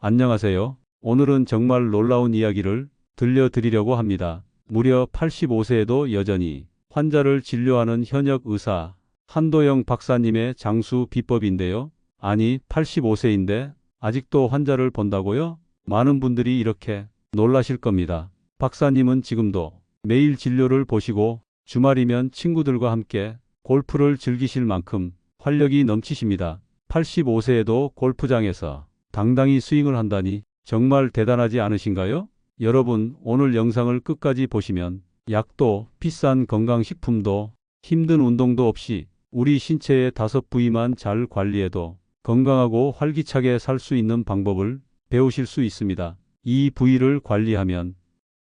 안녕하세요. 오늘은 정말 놀라운 이야기를 들려드리려고 합니다. 무려 85세에도 여전히 환자를 진료하는 현역 의사 한도영 박사님의 장수 비법인데요. 아니, 85세인데 아직도 환자를 본다고요? 많은 분들이 이렇게 놀라실 겁니다. 박사님은 지금도 매일 진료를 보시고 주말이면 친구들과 함께 골프를 즐기실 만큼 활력이 넘치십니다. 85세에도 골프장에서 당당히 스윙을 한다니 정말 대단하지 않으신가요? 여러분, 오늘 영상을 끝까지 보시면 약도, 비싼 건강식품도, 힘든 운동도 없이 우리 신체의 5부위만 잘 관리해도 건강하고 활기차게 살 수 있는 방법을 배우실 수 있습니다. 이 부위를 관리하면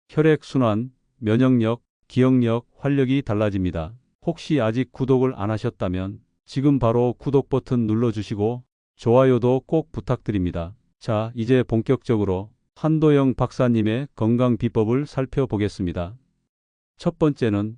혈액순환, 면역력, 기억력, 활력이 달라집니다. 혹시 아직 구독을 안 하셨다면 지금 바로 구독 버튼 눌러주시고 좋아요도 꼭 부탁드립니다. 자, 이제 본격적으로 한도영 박사님의 건강 비법을 살펴보겠습니다. 첫 번째는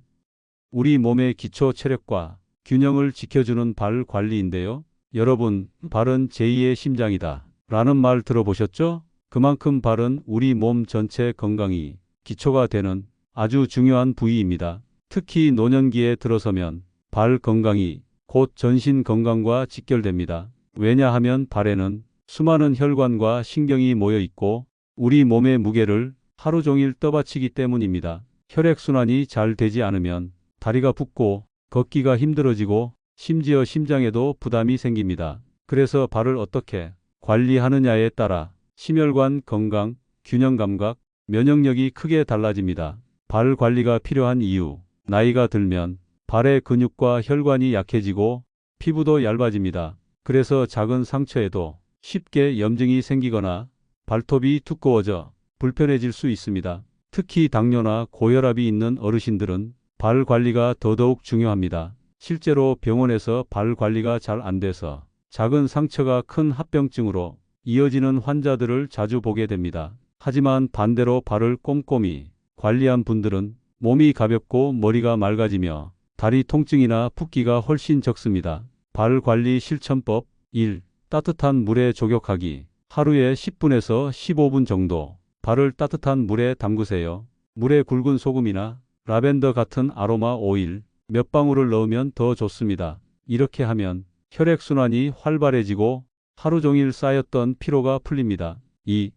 우리 몸의 기초 체력과 균형을 지켜주는 발 관리인데요. 여러분, 발은 제2의 심장이다 라는 말 들어보셨죠? 그만큼 발은 우리 몸 전체 건강이 기초가 되는 아주 중요한 부위입니다. 특히 노년기에 들어서면 발 건강이 곧 전신 건강과 직결됩니다. 왜냐하면 발에는 수많은 혈관과 신경이 모여 있고 우리 몸의 무게를 하루 종일 떠받치기 때문입니다. 혈액순환이 잘 되지 않으면 다리가 붓고 걷기가 힘들어지고 심지어 심장에도 부담이 생깁니다. 그래서 발을 어떻게 관리하느냐에 따라 심혈관 건강, 균형 감각, 면역력이 크게 달라집니다. 발 관리가 필요한 이유. 나이가 들면 발의 근육과 혈관이 약해지고 피부도 얇아집니다. 그래서 작은 상처에도 쉽게 염증이 생기거나 발톱이 두꺼워져 불편해질 수 있습니다. 특히 당뇨나 고혈압이 있는 어르신들은 발 관리가 더더욱 중요합니다. 실제로 병원에서 발 관리가 잘 안 돼서 작은 상처가 큰 합병증으로 이어지는 환자들을 자주 보게 됩니다. 하지만 반대로 발을 꼼꼼히 관리한 분들은 몸이 가볍고 머리가 맑아지며 다리 통증이나 붓기가 훨씬 적습니다. 발 관리 실천법 1. 따뜻한 물에 조격하기. 하루에 10분에서 15분 정도 발을 따뜻한 물에 담그세요. 물에 굵은 소금이나 라벤더 같은 아로마 오일 몇 방울을 넣으면 더 좋습니다. 이렇게 하면 혈액순환이 활발해지고 하루 종일 쌓였던 피로가 풀립니다. 2.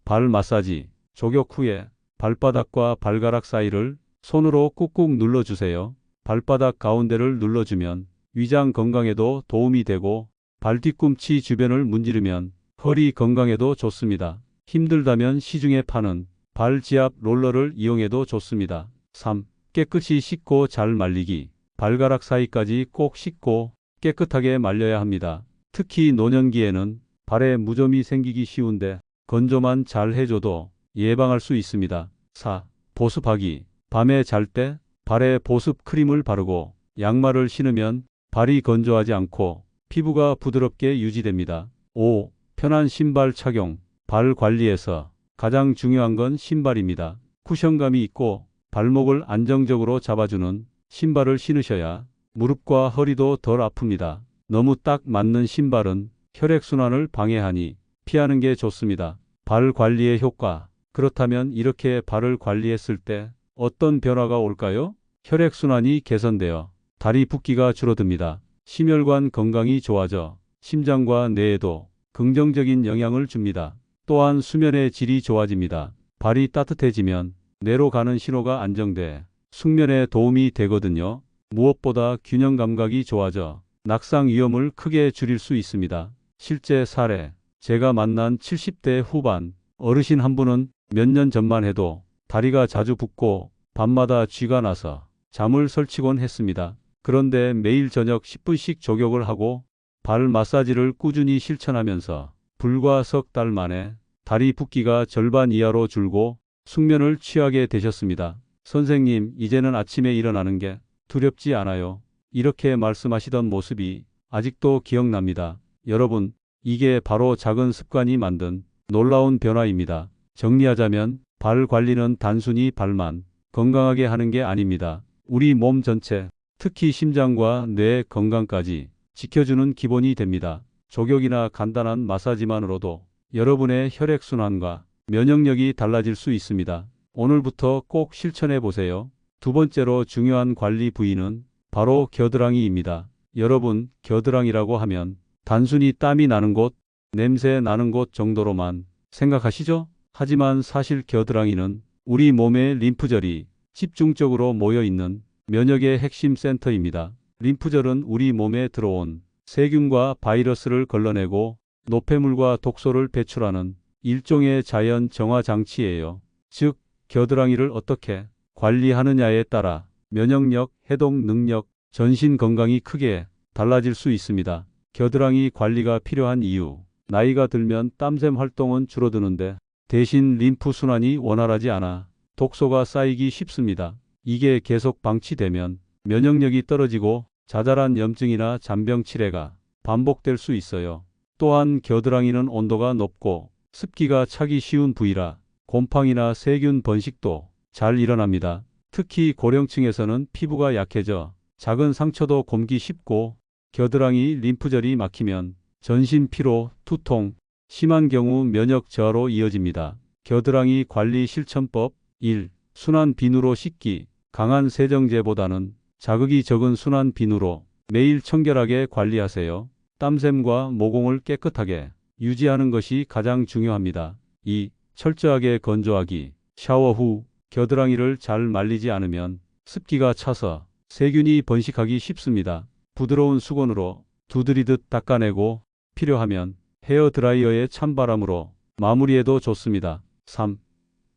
발 마사지. 조격 후에 발바닥과 발가락 사이를 손으로 꾹꾹 눌러주세요. 발바닥 가운데를 눌러주면 위장 건강에도 도움이 되고 발 뒤꿈치 주변을 문지르면 허리 건강에도 좋습니다. 힘들다면 시중에 파는 발 지압 롤러를 이용해도 좋습니다. 3. 깨끗이 씻고 잘 말리기. 발가락 사이까지 꼭 씻고 깨끗하게 말려야 합니다. 특히 노년기에는 발에 무좀이 생기기 쉬운데 건조만 잘 해줘도 예방할 수 있습니다. 4. 보습하기. 밤에 잘 때 발에 보습 크림을 바르고 양말을 신으면 발이 건조하지 않고 피부가 부드럽게 유지됩니다. 5. 편한 신발 착용. 발 관리에서 가장 중요한 건 신발입니다. 쿠션감이 있고 발목을 안정적으로 잡아주는 신발을 신으셔야 무릎과 허리도 덜 아픕니다. 너무 딱 맞는 신발은 혈액순환을 방해하니 피하는 게 좋습니다. 발 관리의 효과. 그렇다면 이렇게 발을 관리했을 때 어떤 변화가 올까요? 혈액순환이 개선되어 다리 붓기가 줄어듭니다. 심혈관 건강이 좋아져 심장과 뇌에도 긍정적인 영향을 줍니다. 또한 수면의 질이 좋아집니다. 발이 따뜻해지면 뇌로 가는 신호가 안정돼 숙면에 도움이 되거든요. 무엇보다 균형 감각이 좋아져 낙상 위험을 크게 줄일 수 있습니다. 실제 사례. 제가 만난 70대 후반 어르신 한 분은 몇 년 전만 해도 다리가 자주 붓고 밤마다 쥐가 나서 잠을 설치곤 했습니다. 그런데 매일 저녁 10분씩 조격을 하고 발 마사지를 꾸준히 실천하면서 불과 석 달 만에 다리 붓기가 절반 이하로 줄고 숙면을 취하게 되셨습니다. 선생님, 이제는 아침에 일어나는 게 두렵지 않아요. 이렇게 말씀하시던 모습이 아직도 기억납니다. 여러분, 이게 바로 작은 습관이 만든 놀라운 변화입니다. 정리하자면 발 관리는 단순히 발만 건강하게 하는 게 아닙니다. 우리 몸 전체, 특히 심장과 뇌 건강까지 지켜주는 기본이 됩니다. 조격이나 간단한 마사지만으로도 여러분의 혈액순환과 면역력이 달라질 수 있습니다. 오늘부터 꼭 실천해 보세요. 두 번째로 중요한 관리 부위는 바로 겨드랑이입니다. 여러분, 겨드랑이라고 하면 단순히 땀이 나는 곳, 냄새 나는 곳 정도로만 생각하시죠? 하지만 사실 겨드랑이는 우리 몸의 림프절이 집중적으로 모여 있는 면역의 핵심 센터입니다. 림프절은 우리 몸에 들어온 세균과 바이러스를 걸러내고 노폐물과 독소를 배출하는 일종의 자연 정화 장치예요. 즉, 겨드랑이를 어떻게 관리하느냐에 따라 면역력, 해독 능력, 전신 건강이 크게 달라질 수 있습니다. 겨드랑이 관리가 필요한 이유. 나이가 들면 땀샘 활동은 줄어드는데 대신 림프 순환이 원활하지 않아 독소가 쌓이기 쉽습니다. 이게 계속 방치되면 면역력이 떨어지고 자잘한 염증이나 잔병 치레가 반복될 수 있어요. 또한 겨드랑이는 온도가 높고 습기가 차기 쉬운 부위라 곰팡이나 세균 번식도 잘 일어납니다. 특히 고령층에서는 피부가 약해져 작은 상처도 곰기 쉽고 겨드랑이 림프절이 막히면 전신 피로, 두통, 심한 경우 면역 저하로 이어집니다. 겨드랑이 관리 실천법 1. 순한 비누로 씻기. 강한 세정제보다는 자극이 적은 순한 비누로 매일 청결하게 관리하세요. 땀샘과 모공을 깨끗하게 유지하는 것이 가장 중요합니다. 2. 철저하게 건조하기. 샤워 후 겨드랑이를 잘 말리지 않으면 습기가 차서 세균이 번식하기 쉽습니다. 부드러운 수건으로 두드리듯 닦아내고 필요하면 헤어드라이어의 찬바람으로 마무리해도 좋습니다. 3.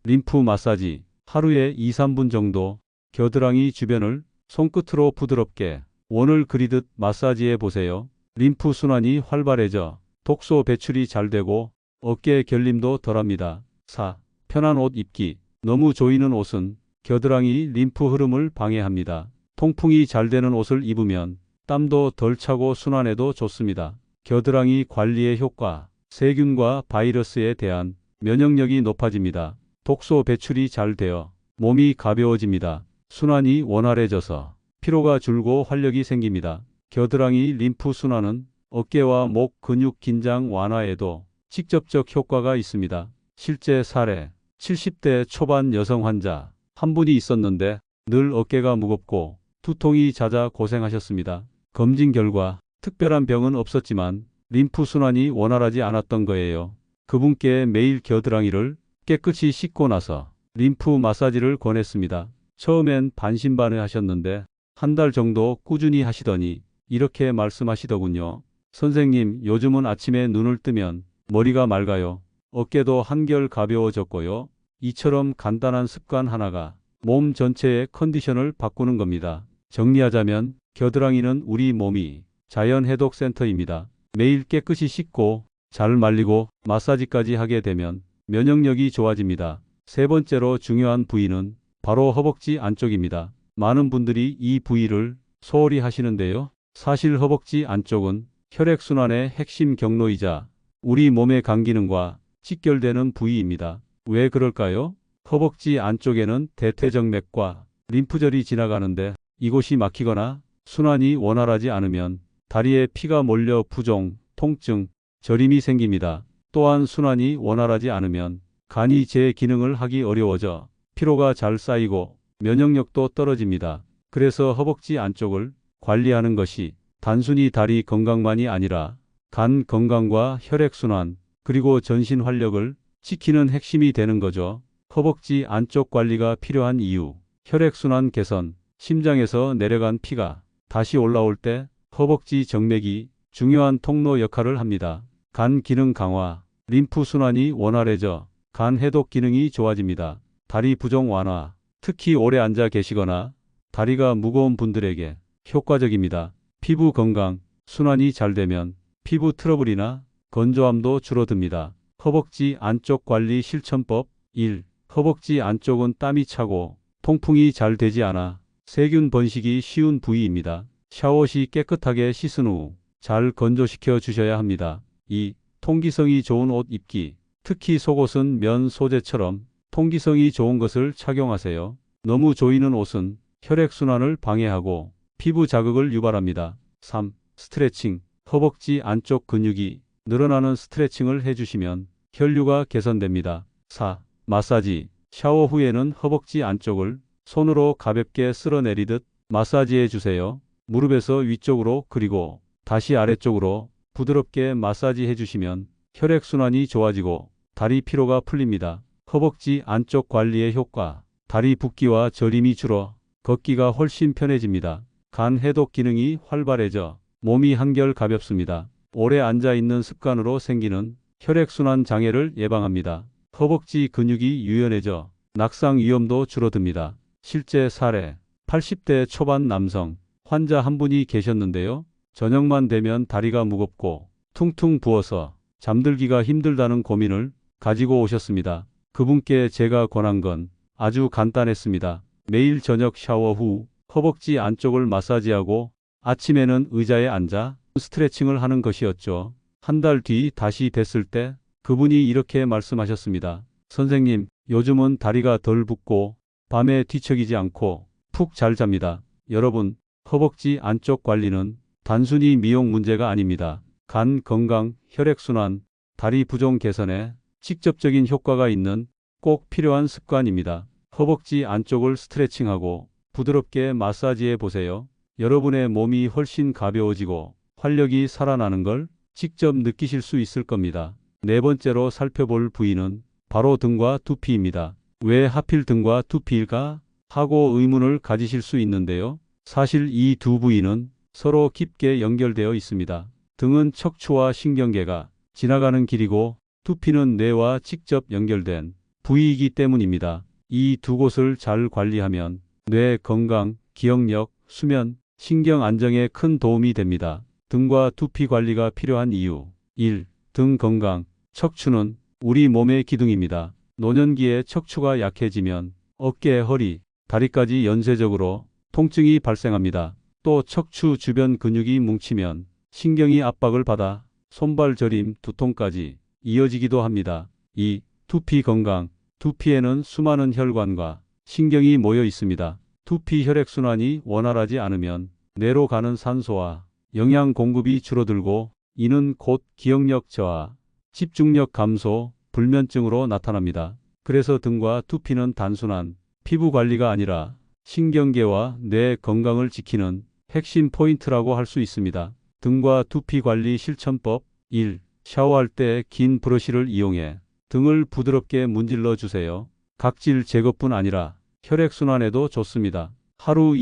림프 마사지. 하루에 2~3분 정도 겨드랑이 주변을 손끝으로 부드럽게 원을 그리듯 마사지해 보세요. 림프 순환이 활발해져 독소 배출이 잘 되고 어깨 결림도 덜합니다. 4. 편한 옷 입기. 너무 조이는 옷은 겨드랑이 림프 흐름을 방해합니다. 통풍이 잘 되는 옷을 입으면 땀도 덜 차고 순환에도 좋습니다. 겨드랑이 관리의 효과. 세균과 바이러스에 대한 면역력이 높아집니다. 독소 배출이 잘 되어 몸이 가벼워집니다. 순환이 원활해져서 피로가 줄고 활력이 생깁니다. 겨드랑이 림프 순환은 어깨와 목 근육 긴장 완화에도 직접적 효과가 있습니다. 실제 사례. 70대 초반 여성 환자 한 분이 있었는데 늘 어깨가 무겁고 두통이 잦아 고생하셨습니다. 검진 결과 특별한 병은 없었지만 림프 순환이 원활하지 않았던 거예요. 그분께 매일 겨드랑이를 깨끗이 씻고 나서 림프 마사지를 권했습니다. 처음엔 반신반의하셨는데 한 달 정도 꾸준히 하시더니 이렇게 말씀하시더군요. 선생님, 요즘은 아침에 눈을 뜨면 머리가 맑아요. 어깨도 한결 가벼워졌고요. 이처럼 간단한 습관 하나가 몸 전체의 컨디션을 바꾸는 겁니다. 정리하자면 겨드랑이는 우리 몸이 자연 해독 센터입니다. 매일 깨끗이 씻고 잘 말리고 마사지까지 하게 되면 면역력이 좋아집니다. 세 번째로 중요한 부위는 바로 허벅지 안쪽입니다. 많은 분들이 이 부위를 소홀히 하시는데요. 사실 허벅지 안쪽은 혈액순환의 핵심 경로이자 우리 몸의 간 기능과 직결되는 부위입니다. 왜 그럴까요? 허벅지 안쪽에는 대퇴정맥과 림프절이 지나가는데 이곳이 막히거나 순환이 원활하지 않으면 다리에 피가 몰려 부종, 통증, 저림이 생깁니다. 또한 순환이 원활하지 않으면 간이 제 기능을 하기 어려워져 피로가 잘 쌓이고 면역력도 떨어집니다. 그래서 허벅지 안쪽을 관리하는 것이 단순히 다리 건강만이 아니라 간 건강과 혈액순환, 그리고 전신 활력을 지키는 핵심이 되는 거죠. 허벅지 안쪽 관리가 필요한 이유. 혈액순환 개선. 심장에서 내려간 피가 다시 올라올 때 허벅지 정맥이 중요한 통로 역할을 합니다. 간 기능 강화. 림프 순환이 원활해져 간 해독 기능이 좋아집니다. 다리 부종 완화. 특히 오래 앉아 계시거나 다리가 무거운 분들에게 효과적입니다. 피부 건강. 순환이 잘 되면 피부 트러블이나 건조함도 줄어듭니다. 허벅지 안쪽 관리 실천법 1. 허벅지 안쪽은 땀이 차고 통풍이 잘 되지 않아 세균 번식이 쉬운 부위입니다. 샤워 시 깨끗하게 씻은 후 잘 건조시켜 주셔야 합니다. 2. 통기성이 좋은 옷 입기. 특히 속옷은 면 소재처럼 통기성이 좋은 것을 착용하세요. 너무 조이는 옷은 혈액순환을 방해하고 피부 자극을 유발합니다. 3. 스트레칭. 허벅지 안쪽 근육이 늘어나는 스트레칭을 해주시면 혈류가 개선됩니다. 4. 마사지. 샤워 후에는 허벅지 안쪽을 손으로 가볍게 쓸어내리듯 마사지해 주세요. 무릎에서 위쪽으로 그리고 다시 아래쪽으로 부드럽게 마사지해 주시면 혈액순환이 좋아지고 다리 피로가 풀립니다. 허벅지 안쪽 관리의 효과. 다리 붓기와 저림이 줄어 걷기가 훨씬 편해집니다. 간 해독 기능이 활발해져 몸이 한결 가볍습니다. 오래 앉아 있는 습관으로 생기는 혈액순환 장애를 예방합니다. 허벅지 근육이 유연해져 낙상 위험도 줄어듭니다. 실제 사례. 80대 초반 남성 환자 한 분이 계셨는데요. 저녁만 되면 다리가 무겁고 퉁퉁 부어서 잠들기가 힘들다는 고민을 가지고 오셨습니다. 그분께 제가 권한 건 아주 간단했습니다. 매일 저녁 샤워 후 허벅지 안쪽을 마사지하고 아침에는 의자에 앉아 스트레칭을 하는 것이었죠. 한 달 뒤 다시 뵀을 때 그분이 이렇게 말씀하셨습니다. 선생님, 요즘은 다리가 덜 붓고 밤에 뒤척이지 않고 푹 잘 잡니다. 여러분, 허벅지 안쪽 관리는 단순히 미용 문제가 아닙니다. 간 건강, 혈액순환, 다리 부종 개선에 직접적인 효과가 있는 꼭 필요한 습관입니다. 허벅지 안쪽을 스트레칭하고 부드럽게 마사지해 보세요. 여러분의 몸이 훨씬 가벼워지고 활력이 살아나는 걸 직접 느끼실 수 있을 겁니다. 네 번째로 살펴볼 부위는 바로 등과 두피입니다. 왜 하필 등과 두피일까 하고 의문을 가지실 수 있는데요. 사실 이 두 부위는 서로 깊게 연결되어 있습니다. 등은 척추와 신경계가 지나가는 길이고 두피는 뇌와 직접 연결된 부위이기 때문입니다. 이 두 곳을 잘 관리하면 뇌 건강, 기억력, 수면, 신경 안정에 큰 도움이 됩니다. 등과 두피 관리가 필요한 이유. 1. 등 건강. 척추는 우리 몸의 기둥입니다. 노년기에 척추가 약해지면 어깨, 허리, 다리까지 연쇄적으로 통증이 발생합니다. 또 척추 주변 근육이 뭉치면 신경이 압박을 받아 손발 저림, 두통까지 이어지기도 합니다. 2. 두피 건강. 두피에는 수많은 혈관과 신경이 모여 있습니다. 두피 혈액순환이 원활하지 않으면 뇌로 가는 산소와 영양 공급이 줄어들고 이는 곧 기억력 저하, 집중력 감소, 불면증으로 나타납니다. 그래서 등과 두피는 단순한 피부 관리가 아니라 신경계와 뇌 건강을 지키는 핵심 포인트라고 할 수 있습니다. 등과 두피 관리 실천법. 1. 샤워할 때 긴 브러쉬를 이용해 등을 부드럽게 문질러 주세요. 각질 제거뿐 아니라 혈액순환에도 좋습니다. 하루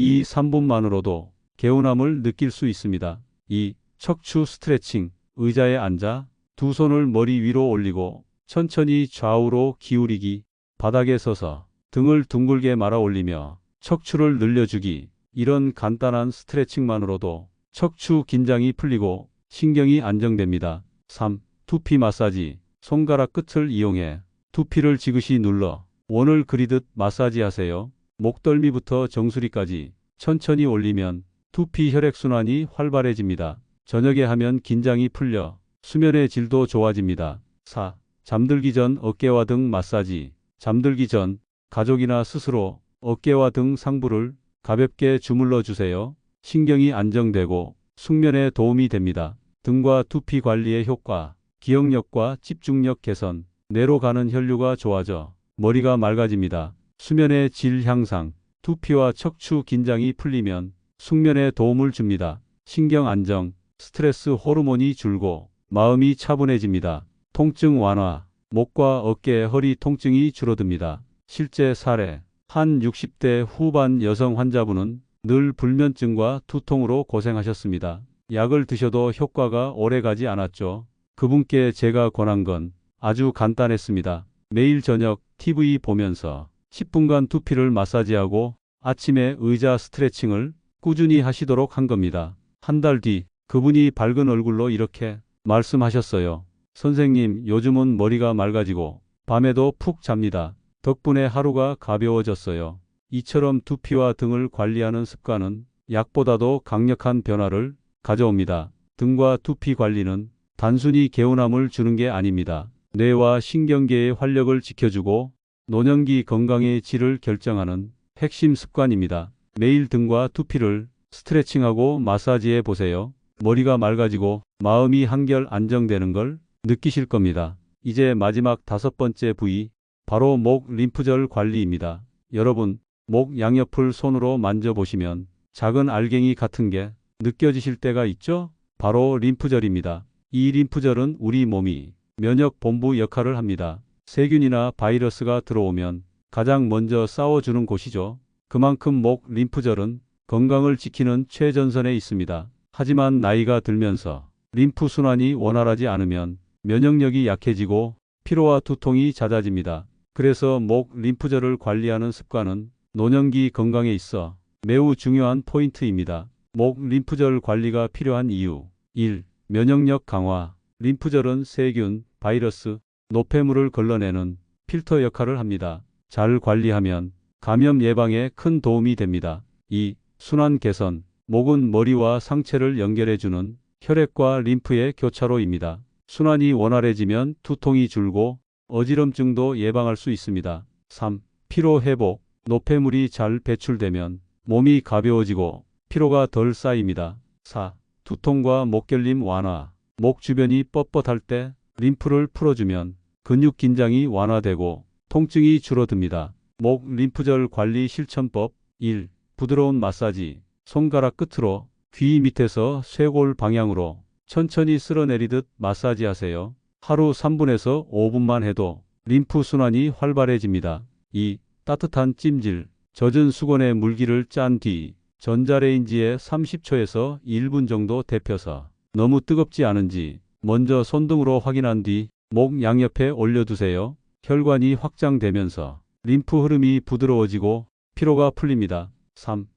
2-3분만으로도 개운함을 느낄 수 있습니다. 2. 척추 스트레칭. 의자에 앉아 두 손을 머리 위로 올리고 천천히 좌우로 기울이기, 바닥에 서서 등을 둥글게 말아 올리며 척추를 늘려주기. 이런 간단한 스트레칭만으로도 척추 긴장이 풀리고 신경이 안정됩니다. 3. 두피 마사지. 손가락 끝을 이용해 두피를 지그시 눌러 원을 그리듯 마사지하세요. 목덜미부터 정수리까지 천천히 올리면 두피 혈액순환이 활발해집니다. 저녁에 하면 긴장이 풀려 수면의 질도 좋아집니다. 4. 잠들기 전 어깨와 등 마사지. 잠들기 전 가족이나 스스로 어깨와 등 상부를 가볍게 주물러 주세요. 신경이 안정되고 숙면에 도움이 됩니다. 등과 두피 관리의 효과. 기억력과 집중력 개선. 뇌로 가는 혈류가 좋아져 머리가 맑아집니다. 수면의 질 향상. 두피와 척추 긴장이 풀리면 숙면에 도움을 줍니다. 신경 안정. 스트레스 호르몬이 줄고 마음이 차분해집니다. 통증 완화. 목과 어깨, 허리 통증이 줄어듭니다. 실제 사례. 한 60대 후반 여성 환자분은 늘 불면증과 두통으로 고생하셨습니다. 약을 드셔도 효과가 오래가지 않았죠. 그분께 제가 권한 건 아주 간단했습니다. 매일 저녁 TV 보면서 10분간 두피를 마사지하고 아침에 의자 스트레칭을 꾸준히 하시도록 한 겁니다. 한 달 뒤 그분이 밝은 얼굴로 이렇게 말씀하셨어요. 선생님, 요즘은 머리가 맑아지고 밤에도 푹 잡니다. 덕분에 하루가 가벼워졌어요. 이처럼 두피와 등을 관리하는 습관은 약보다도 강력한 변화를 가져옵니다. 등과 두피 관리는 단순히 개운함을 주는 게 아닙니다. 뇌와 신경계의 활력을 지켜주고 노년기 건강의 질을 결정하는 핵심 습관입니다. 매일 등과 두피를 스트레칭하고 마사지해 보세요. 머리가 맑아지고 마음이 한결 안정되는 걸 느끼실 겁니다. 이제 마지막 5번째 부위, 바로 목 림프절 관리입니다. 여러분, 목 양옆을 손으로 만져보시면 작은 알갱이 같은 게 느껴지실 때가 있죠? 바로 림프절입니다. 이 림프절은 우리 몸이 면역 본부 역할을 합니다. 세균이나 바이러스가 들어오면 가장 먼저 싸워주는 곳이죠. 그만큼 목 림프절은 건강을 지키는 최전선에 있습니다. 하지만 나이가 들면서 림프 순환이 원활하지 않으면 면역력이 약해지고 피로와 두통이 잦아집니다. 그래서 목 림프절을 관리하는 습관은 노년기 건강에 있어 매우 중요한 포인트입니다. 목 림프절 관리가 필요한 이유 1. 면역력 강화. 림프절은 세균, 바이러스, 노폐물을 걸러내는 필터 역할을 합니다. 잘 관리하면 감염 예방에 큰 도움이 됩니다. 2. 순환 개선. 목은 머리와 상체를 연결해주는 혈액과 림프의 교차로입니다. 순환이 원활해지면 두통이 줄고 어지럼증도 예방할 수 있습니다. 3. 피로 회복. 노폐물이 잘 배출되면 몸이 가벼워지고 피로가 덜 쌓입니다. 4. 두통과 목결림 완화. 목 주변이 뻣뻣할 때 림프를 풀어주면 근육 긴장이 완화되고 통증이 줄어듭니다. 목 림프절 관리 실천법 1. 부드러운 마사지. 손가락 끝으로 귀 밑에서 쇄골 방향으로 천천히 쓸어내리듯 마사지하세요. 하루 3분에서 5분만 해도 림프 순환이 활발해집니다. 2. 따뜻한 찜질. 젖은 수건에 물기를 짠 뒤 전자레인지에 30초에서 1분 정도 데펴서 너무 뜨겁지 않은지 먼저 손등으로 확인한 뒤 목 양옆에 올려두세요. 혈관이 확장되면서 림프 흐름이 부드러워지고 피로가 풀립니다. 3.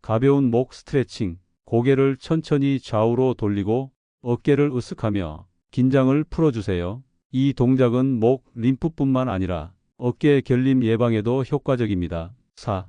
가벼운 목 스트레칭. 고개를 천천히 좌우로 돌리고 어깨를 으쓱하며 긴장을 풀어주세요. 이 동작은 목 림프뿐만 아니라 어깨 결림 예방에도 효과적입니다. 4.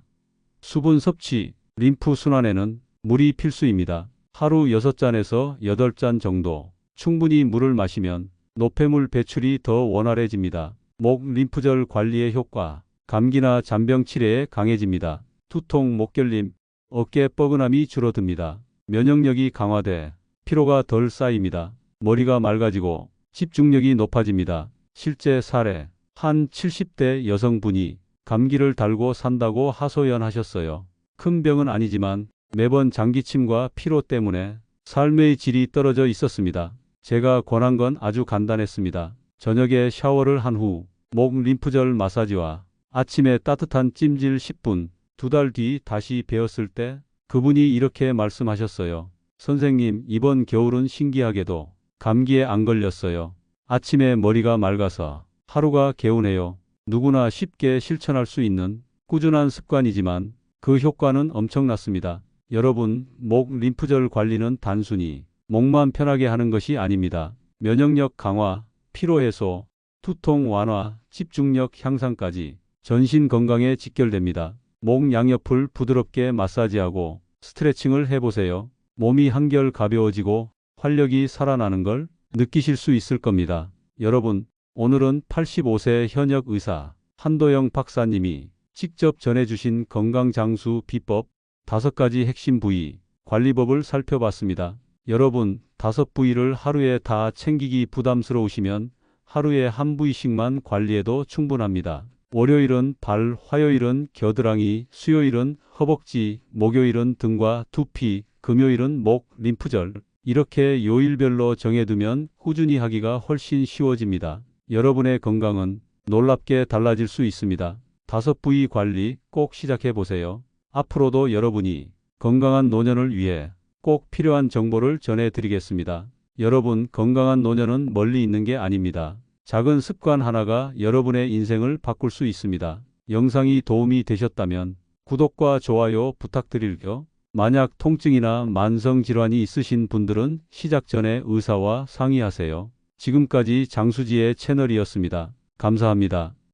수분 섭취. 림프 순환에는 물이 필수입니다. 하루 6잔에서 8잔 정도 충분히 물을 마시면 노폐물 배출이 더 원활해집니다. 목 림프절 관리의 효과. 감기나 잔병 치레에 강해집니다. 두통, 목결림, 어깨 뻐근함이 줄어듭니다. 면역력이 강화돼 피로가 덜 쌓입니다. 머리가 맑아지고 집중력이 높아집니다. 실제 사례. 한 70대 여성분이 감기를 달고 산다고 하소연하셨어요. 큰 병은 아니지만 매번 장기침과 피로 때문에 삶의 질이 떨어져 있었습니다. 제가 권한 건 아주 간단했습니다. 저녁에 샤워를 한 후 목 림프절 마사지와 아침에 따뜻한 찜질 10분, 2달 뒤 다시 배웠을 때 그분이 이렇게 말씀하셨어요. 선생님, 이번 겨울은 신기하게도 감기에 안 걸렸어요. 아침에 머리가 맑아서 하루가 개운해요. 누구나 쉽게 실천할 수 있는 꾸준한 습관이지만 그 효과는 엄청났습니다. 여러분, 목 림프절 관리는 단순히 목만 편하게 하는 것이 아닙니다. 면역력 강화, 피로 해소, 두통 완화, 집중력 향상까지 전신 건강에 직결됩니다. 목 양옆을 부드럽게 마사지하고 스트레칭을 해보세요. 몸이 한결 가벼워지고 활력이 살아나는 걸 느끼실 수 있을 겁니다. 여러분, 오늘은 85세 현역 의사 한도영 박사님이 직접 전해주신 건강장수 비법 5가지 핵심 부위 관리법을 살펴봤습니다. 여러분, 5부위를 하루에 다 챙기기 부담스러우시면 하루에 한 부위씩만 관리해도 충분합니다. 월요일은 발, 화요일은 겨드랑이, 수요일은 허벅지, 목요일은 등과 두피, 금요일은 목, 림프절. 이렇게 요일별로 정해두면 꾸준히 하기가 훨씬 쉬워집니다. 여러분의 건강은 놀랍게 달라질 수 있습니다. 5부위 관리 꼭 시작해보세요. 앞으로도 여러분이 건강한 노년을 위해 꼭 필요한 정보를 전해드리겠습니다. 여러분, 건강한 노년은 멀리 있는 게 아닙니다. 작은 습관 하나가 여러분의 인생을 바꿀 수 있습니다. 영상이 도움이 되셨다면 구독과 좋아요 부탁드릴게요. 만약 통증이나 만성질환이 있으신 분들은 시작 전에 의사와 상의하세요. 지금까지 장수지의 채널이었습니다. 감사합니다.